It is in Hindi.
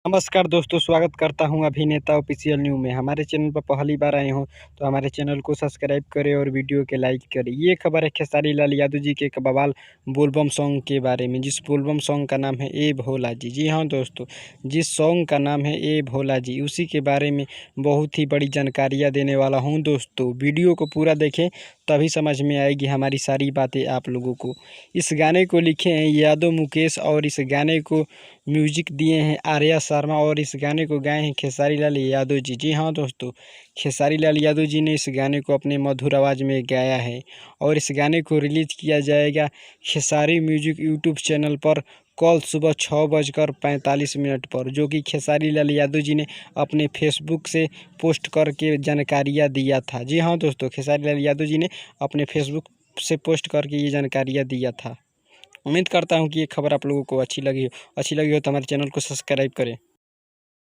नमस्कार दोस्तों, स्वागत करता हूं अभिनेता ऑफिशियल न्यू में। हमारे चैनल पर पहली बार आए हो तो हमारे चैनल को सब्सक्राइब करें और वीडियो के लाइक करें। ये खबर है खेसारी लाल यादव जी के एक बवाल बोलबम सॉन्ग के बारे में, जिस बोलबम सॉन्ग का नाम है ए भोला जी। जी हाँ दोस्तों, जिस सॉन्ग का नाम है ए भोला जी, उसी के बारे में बहुत ही बड़ी जानकारियाँ देने वाला हूँ दोस्तों। वीडियो को पूरा देखें तभी समझ में आएगी हमारी सारी बातें आप लोगों को। इस गाने को लिखे हैं यादव मुकेश और इस गाने को म्यूजिक दिए हैं आर्या शर्मा और इस गाने को गाए हैं खेसारी लाल यादव जी। जी हाँ दोस्तों, खेसारी लाल यादव जी ने इस गाने को अपने मधुर आवाज़ में गाया है और इस गाने को रिलीज किया जाएगा खेसारी म्यूजिक यूट्यूब चैनल पर कल सुबह 6:45 पर, जो कि खेसारी लाल यादव जी ने अपने फेसबुक से पोस्ट करके जानकारियाँ दिया था। जी हाँ दोस्तों, खेसारी लाल यादव जी ने अपने फेसबुक से पोस्ट करके ये जानकारियाँ दिया था। उम्मीद करता हूँ कि ये खबर आप लोगों को अच्छी लगी हो तो हमारे चैनल को सब्सक्राइब करें।